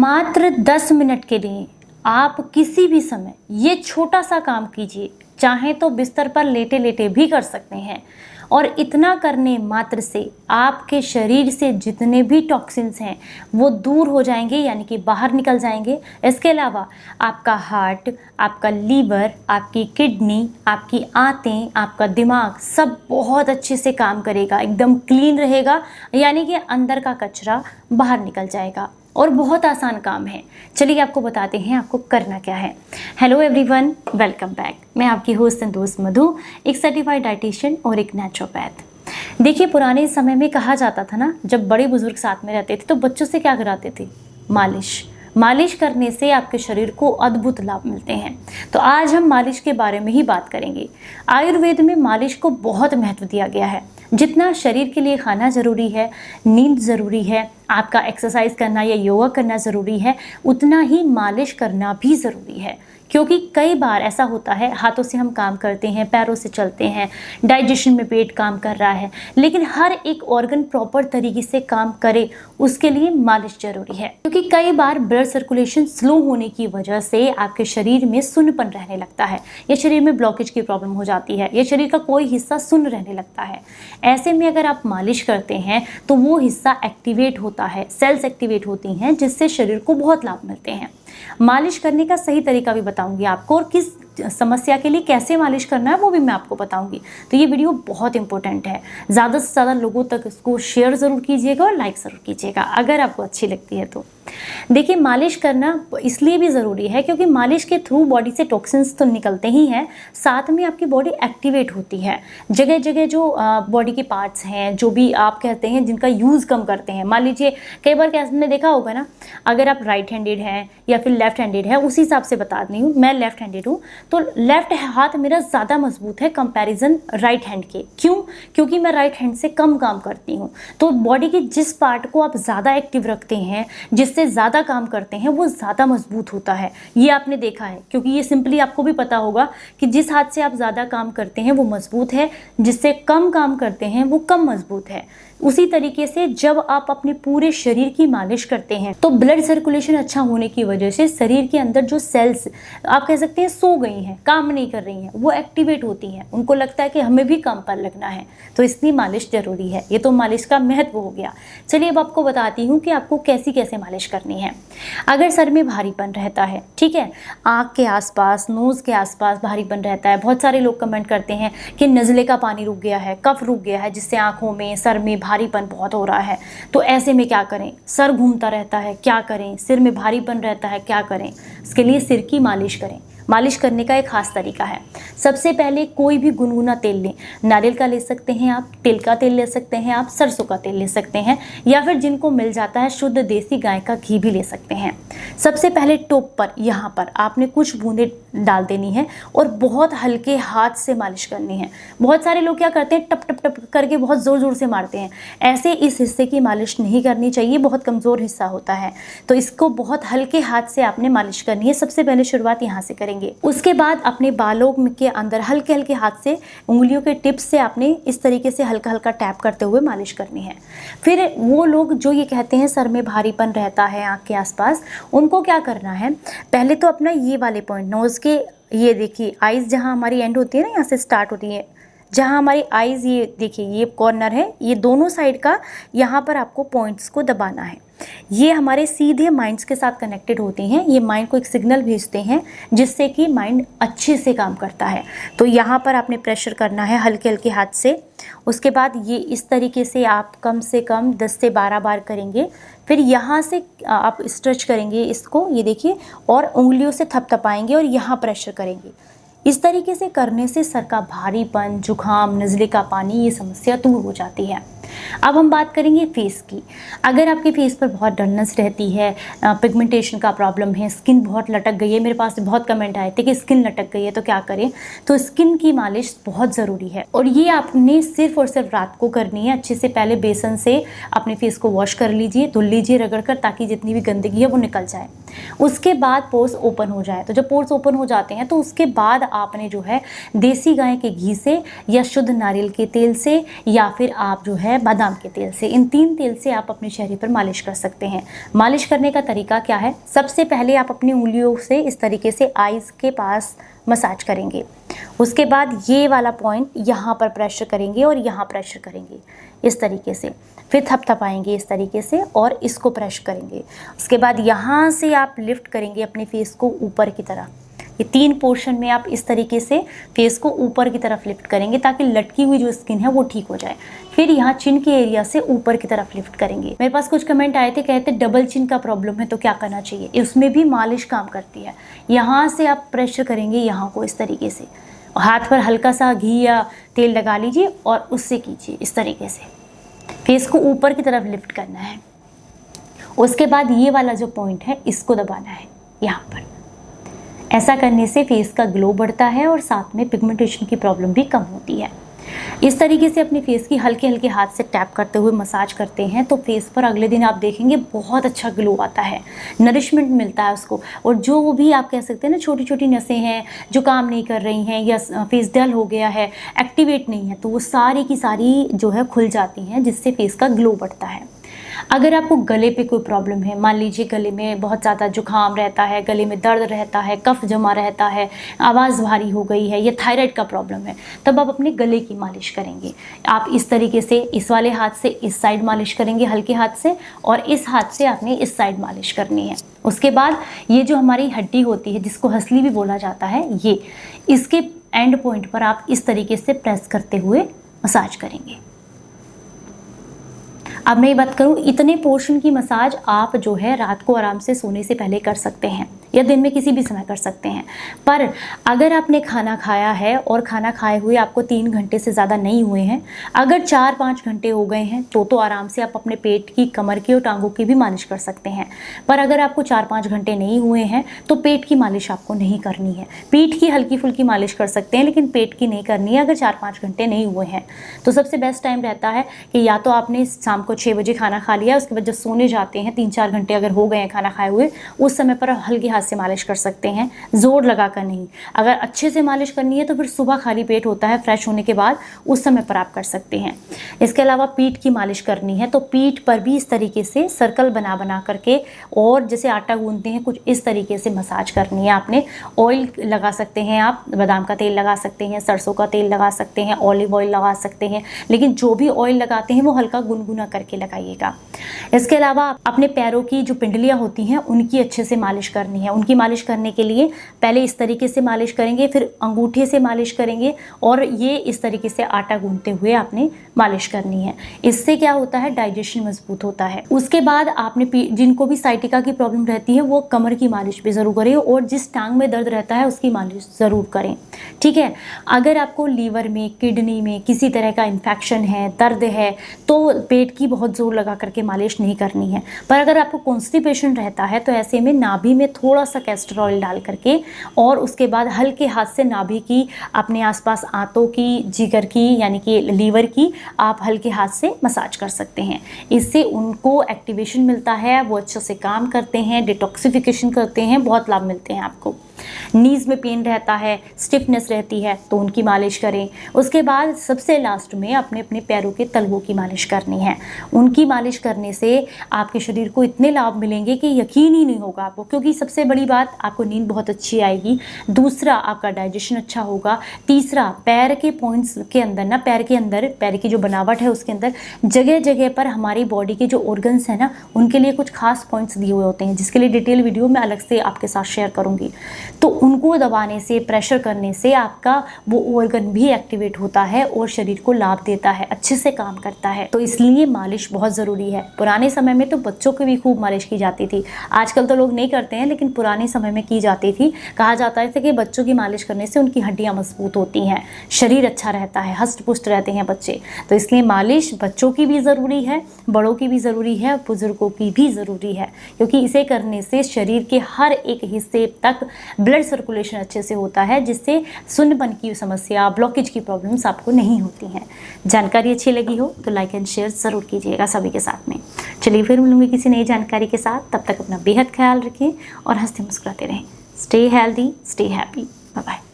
मात्र 10 मिनट के लिए आप किसी भी समय ये छोटा सा काम कीजिए। चाहें तो बिस्तर पर लेटे लेटे भी कर सकते हैं और इतना करने मात्र से आपके शरीर से जितने भी टॉक्सिन्स हैं वो दूर हो जाएंगे, यानी कि बाहर निकल जाएंगे। इसके अलावा आपका हार्ट, आपका लीवर, आपकी किडनी, आपकी आंतें, आपका दिमाग सब बहुत अच्छे से काम करेगा, एकदम क्लीन रहेगा, यानी कि अंदर का कचरा बाहर निकल जाएगा। और बहुत आसान काम है। चलिए आपको बताते हैं आपको करना क्या है। Hello everyone, welcome back. मैं आपकी होस्ट एंड दोस्त मधु, एक सर्टिफाइड डाइटिशियन और एक नेचुरोपैथ। देखिए, पुराने समय में कहा जाता था ना, जब बड़े बुजुर्ग साथ में रहते थे तो बच्चों से क्या कराते थे? मालिश करने से आपके शरीर को अद्भुत लाभ मिलते हैं। तो आज हम मालिश के बारे में ही बात करेंगे। आयुर्वेद में मालिश को बहुत महत्व दिया गया है। जितना शरीर के लिए खाना ज़रूरी है, नींद ज़रूरी है, आपका एक्सरसाइज करना या योगा करना ज़रूरी है, उतना ही मालिश करना भी ज़रूरी है। क्योंकि कई बार ऐसा होता है, हाथों से हम काम करते हैं, पैरों से चलते हैं, डाइजेशन में पेट काम कर रहा है, लेकिन हर एक ऑर्गन प्रॉपर तरीके से काम करे उसके लिए मालिश जरूरी है। क्योंकि कई बार ब्लड सर्कुलेशन स्लो होने की वजह से आपके शरीर में सुन्नपन रहने लगता है, या शरीर में ब्लॉकेज की प्रॉब्लम हो जाती है, या शरीर का कोई हिस्सा सुन्न रहने लगता है। ऐसे में अगर आप मालिश करते हैं तो वो हिस्सा एक्टिवेट होता है, सेल्स एक्टिवेट होती हैं, जिससे शरीर को बहुत लाभ मिलते हैं। मालिश करने का सही तरीका भी बताऊंगी आपको, और किस समस्या के लिए कैसे मालिश करना है वो भी मैं आपको बताऊंगी। तो ये वीडियो बहुत इंपॉर्टेंट है, ज़्यादा से ज़्यादा लोगों तक इसको शेयर ज़रूर कीजिएगा और लाइक ज़रूर कीजिएगा अगर आपको अच्छी लगती है तो। देखिए, मालिश करना इसलिए भी ज़रूरी है क्योंकि मालिश के थ्रू बॉडी से टॉक्सिन्स तो निकलते ही हैं, साथ में आपकी बॉडी एक्टिवेट होती है। जगह जगह जो बॉडी के पार्ट्स हैं, जो भी आप कहते हैं जिनका यूज़ कम करते हैं, मान लीजिए कई बार क्या आपने देखा होगा ना, अगर आप राइट हैंडेड हैं या फिर लेफ्ट हैंडेड है, उसी हिसाब से बता रही हूँ। मैं लेफ्ट हैंडेड हूँ तो लेफ्ट हाथ मेरा ज़्यादा मजबूत है कंपैरिजन राइट हैंड के। क्यों? क्योंकि मैं राइट हैंड से कम काम करती हूँ। तो बॉडी के जिस पार्ट को आप ज़्यादा एक्टिव रखते हैं, जिससे ज़्यादा काम करते हैं, वो ज़्यादा मजबूत होता है। ये आपने देखा है, क्योंकि ये सिंपली आपको भी पता होगा कि जिस हाथ से आप ज़्यादा काम करते हैं वो मजबूत है, जिससे कम काम करते हैं वो कम मजबूत है। उसी तरीके से जब आप अपने पूरे शरीर की मालिश करते हैं तो ब्लड सर्कुलेशन अच्छा होने की वजह से शरीर के अंदर जो सेल्स आप कह सकते हैं सो गई हैं, काम नहीं कर रही हैं, वो एक्टिवेट होती हैं। उनको लगता है कि हमें भी काम पर लगना है, तो इसलिए मालिश जरूरी है। ये तो मालिश का महत्व हो गया। चलिए अब आपको बताती हूँ कि आपको कैसी कैसे मालिश करनी है। अगर सर में भारीपन रहता है, ठीक है, आँख के आसपास, नोज़ के आसपास भारीपन रहता है, बहुत सारे लोग कमेंट करते हैं कि नज़ले का पानी रुक गया है, कफ रुक गया है, जिससे आँखों में, सर में भारीपन बहुत हो रहा है, तो ऐसे में क्या करें? सर घूमता रहता है, क्या करें? सिर में भारीपन रहता है, क्या करें? इसके लिए सिर की मालिश करें। मालिश करने का एक खास तरीका है। सबसे पहले कोई भी गुनगुना तेल लें, नारियल का ले सकते हैं आप, तिल का तेल ले सकते हैं आप, सरसों का तेल ले सकते हैं, या फिर जिनको मिल जाता है शुद्ध देसी गाय का घी भी ले सकते हैं। सबसे पहले टोप पर, यहाँ पर आपने कुछ बूंदें डाल देनी है और बहुत हल्के हाथ से मालिश करनी है। बहुत सारे लोग क्या करते हैं, टप टप टप करके बहुत ज़ोर ज़ोर से मारते हैं। ऐसे इस हिस्से की मालिश नहीं करनी चाहिए, बहुत कमज़ोर हिस्सा होता है, तो इसको बहुत हल्के हाथ से आपने मालिश करनी है। सबसे पहले शुरुआत यहाँ से करेंगे। उसके बाद अपने बालों के अंदर हल्के हल्के हाथ से, उंगलियों के टिप्स से आपने इस तरीके से हल्का हल्का टैप करते हुए मालिश करनी है। फिर वो लोग जो ये कहते हैं सर में भारीपन रहता है आँख के आसपास, उनको क्या करना है, पहले तो अपना ये वाले पॉइंट, नोज़ के, ये देखिए आइज़ जहाँ हमारी एंड होती है ना, यहाँ से स्टार्ट होती है, जहाँ हमारी आइज़, ये देखिए ये कॉर्नर है, ये दोनों साइड का, यहाँ पर आपको पॉइंट्स को दबाना है। ये हमारे सीधे माइंड्स के साथ कनेक्टेड होती हैं। ये माइंड को एक सिग्नल भेजते हैं जिससे कि माइंड अच्छे से काम करता है। तो यहाँ पर आपने प्रेशर करना है हल्के हल्के हाथ से। उसके बाद ये इस तरीके से आप कम से कम 10 से 12 बार करेंगे। फिर यहाँ से आप स्ट्रेच करेंगे इसको, ये देखिए, और उंगलियों से थपथपाएंगे और यहाँ प्रेशर करेंगे। इस तरीके से करने से सर का भारीपन, जुखाम, नज़ले का पानी, ये समस्या दूर हो जाती है। अब हम बात करेंगे फेस की। अगर आपके फेस पर बहुत डलनेस रहती है, पिगमेंटेशन का प्रॉब्लम है, स्किन बहुत लटक गई है, मेरे पास बहुत कमेंट आए थे कि स्किन लटक गई है तो क्या करें, तो स्किन की मालिश बहुत ज़रूरी है और ये आपने सिर्फ और सिर्फ रात को करनी है। अच्छे से पहले बेसन से अपने फेस को वॉश कर लीजिए, धुल लीजिए रगड़ कर, ताकि जितनी भी गंदगी है वो निकल जाए। उसके बाद पोर्स ओपन हो जाए, तो जब पोर्स ओपन हो जाते हैं तो उसके बाद आपने जो है देसी गाय के घी से या शुद्ध नारियल के तेल से, या फिर आप जो है बादाम के तेल से। इन 3 तेल से आप अपने चेहरे पर मालिश कर सकते हैं। मालिश करने का तरीका क्या है? सबसे पहले आप अपनी उंगलियों से इस तरीके से आईज के पास मसाज करेंगे। उसके बाद ये वाला पॉइंट यहाँ पर प्रेशर करेंगे और यहाँ प्रेशर करेंगे इस तरीके से। फिर थपथपाएंगे इस तरीके से और इसको प्रेस करेंगे। उसके बाद यहाँ से आप लिफ्ट करेंगे अपने फेस को ऊपर की तरफ। ये 3 पोर्शन में आप इस तरीके से फेस को ऊपर की तरफ लिफ्ट करेंगे ताकि लटकी हुई जो स्किन है वो ठीक हो जाए। फिर यहाँ चिन के एरिया से ऊपर की तरफ लिफ्ट करेंगे। मेरे पास कुछ कमेंट आए थे, कहते डबल चिन का प्रॉब्लम है तो क्या करना चाहिए? उसमें भी मालिश काम करती है। यहाँ से आप प्रेशर करेंगे यहाँ को इस तरीके से, हाथ पर हल्का सा घी या तेल लगा लीजिए और उससे कीजिए इस तरीके से। फेस को ऊपर की तरफ लिफ्ट करना है। उसके बाद ये वाला जो पॉइंट है इसको दबाना है यहाँ पर। ऐसा करने से फेस का ग्लो बढ़ता है और साथ में पिगमेंटेशन की प्रॉब्लम भी कम होती है। इस तरीके से अपने फेस की हल्के हल्के हाथ से टैप करते हुए मसाज करते हैं तो फेस पर अगले दिन आप देखेंगे बहुत अच्छा ग्लो आता है, नरिशमेंट मिलता है उसको। और जो भी आप कह सकते हैं ना छोटी छोटी नसें हैं जो काम नहीं कर रही हैं या फेस डल हो गया है, एक्टिवेट नहीं है, तो वो सारी की सारी जो है खुल जाती हैं, जिससे फेस का ग्लो बढ़ता है। अगर आपको गले पे कोई प्रॉब्लम है, मान लीजिए गले में बहुत ज़्यादा जुकाम रहता है, गले में दर्द रहता है, कफ जमा रहता है, आवाज़ भारी हो गई है या थायराइड का प्रॉब्लम है, तब आप अपने गले की मालिश करेंगे। आप इस तरीके से इस वाले हाथ से इस साइड मालिश करेंगे हल्के हाथ से, और इस हाथ से आपने इस साइड मालिश करनी है। उसके बाद ये जो हमारी हड्डी होती है जिसको हंसली भी बोला जाता है, ये इसके एंड पॉइंट पर आप इस तरीके से प्रेस करते हुए मसाज करेंगे। अब मैं ये बात करूँ, इतने पोर्शन की मसाज आप जो है रात को आराम से सोने से पहले कर सकते हैं या दिन में किसी भी समय कर सकते हैं। पर अगर आपने खाना खाया है और खाना खाए हुए आपको 3 घंटे से ज़्यादा नहीं हुए हैं, अगर 4-5 घंटे हो गए हैं तो आराम से आप अपने पेट की, कमर की और टांगों की भी मालिश कर सकते हैं। पर अगर आपको 4-5 घंटे नहीं हुए हैं तो पेट की मालिश आपको नहीं करनी है। पीठ की हल्की फुल्की मालिश कर सकते हैं लेकिन पेट की नहीं करनी है अगर 4-5 घंटे नहीं हुए हैं। तो सबसे बेस्ट टाइम रहता है कि या तो आपने शाम को 6 बजे खाना खा लिया, उसके बाद जब सोने जाते हैं 3-4 घंटे अगर हो गए हैं खाना खाए हुए, उस समय पर हल्के हाथ से मालिश कर सकते हैं, जोर लगाकर नहीं। अगर अच्छे से मालिश करनी है तो फिर सुबह खाली पेट होता है फ्रेश होने के बाद, उस समय पर आप कर सकते हैं। इसके अलावा पीठ की मालिश करनी है तो पीठ पर भी इस तरीके से सर्कल बना बना करके और जैसे आटा गूंथते हैं कुछ इस तरीके से मसाज करनी है आपने। ऑयल लगा सकते हैं आप, बादाम का तेल लगा सकते हैं, सरसों का तेल लगा सकते हैं, ऑलिव ऑयल लगा सकते हैं, लेकिन जो भी ऑयल लगाते हैं वो हल्का गुनगुना करके लगाइएगा। इसके अलावा अपने पैरों की जो पिंडलियां होती हैं उनकी अच्छे से मालिश करनी है। उनकी मालिश करने के लिए पहले इस तरीके से मालिश करेंगे, फिर अंगूठे से मालिश करेंगे और ये इस तरीके से आटा गूंथते हुए आपने मालिश करनी है। इससे क्या होता है, डाइजेशन मजबूत होता है। उसके बाद आपने जिनको भी साइटिका की प्रॉब्लम रहती है वो कमर की मालिश भी ज़रूर करें और जिस टांग में दर्द रहता है उसकी मालिश ज़रूर करें, ठीक है। अगर आपको लीवर में, किडनी में किसी तरह का इन्फेक्शन है, दर्द है, तो पेट की बहुत जोर लगा करके मालिश नहीं करनी है। पर अगर आपको कॉन्स्टिपेशन रहता है तो ऐसे में नाभि में थोड़ा सा कैस्टर ऑयल डाल करके और उसके बाद हल्के हाथ से नाभि की, अपने आसपास आंतों की, जिगर की यानी कि लीवर की आप हल्के हाथ से मसाज कर सकते हैं। इससे उनको एक्टिवेशन मिलता है, वो अच्छे से काम करते हैं, डिटॉक्सिफिकेशन करते हैं, बहुत लाभ मिलते हैं आपको। नीज़ में पेन रहता है, स्टिफनेस रहती है तो उनकी मालिश करें। उसके बाद सबसे लास्ट में अपने अपने पैरों के तलवों की मालिश करनी है। उनकी मालिश करने से आपके शरीर को इतने लाभ मिलेंगे कि यकीन ही नहीं होगा आपको, क्योंकि सबसे बड़ी बात, आपको नींद बहुत अच्छी आएगी। दूसरा, आपका डाइजेशन अच्छा होगा। तीसरा, पैर के पॉइंट्स के अंदर ना, पैर के अंदर, पैर की जो बनावट है उसके अंदर जगह जगह पर हमारी बॉडी के जो ऑर्गन्स हैं ना, उनके लिए कुछ खास पॉइंट्स दिए हुए होते हैं, जिसके लिए डिटेल वीडियो मैं अलग से आपके साथ शेयर करूँगी। तो उनको दबाने से, प्रेशर करने से आपका वो ऑर्गन भी एक्टिवेट होता है और शरीर को लाभ देता है, अच्छे से काम करता है। तो इसलिए मालिश बहुत ज़रूरी है। पुराने समय में तो बच्चों की भी खूब मालिश की जाती थी, आजकल तो लोग नहीं करते हैं, लेकिन पुराने समय में की जाती थी। कहा जाता था कि बच्चों की मालिश करने से उनकी हड्डियाँ मजबूत होती हैं, शरीर अच्छा रहता है, हष्ट पुष्ट रहते हैं बच्चे। तो इसलिए मालिश बच्चों की भी ज़रूरी है, बड़ों की भी ज़रूरी है, बुज़ुर्गों की भी ज़रूरी है, क्योंकि इसे करने से शरीर के हर एक हिस्से तक ब्लड सर्कुलेशन अच्छे से होता है, जिससे सुन्नपन की समस्या, ब्लॉकेज की प्रॉब्लम्स आपको नहीं होती हैं। जानकारी अच्छी लगी हो तो लाइक एंड शेयर ज़रूर कीजिएगा सभी के साथ में। चलिए फिर मिलूंगी किसी नई जानकारी के साथ, तब तक अपना बेहद ख्याल रखें और हंसते मुस्कुराते रहें। Stay healthy, stay happy, bye bye.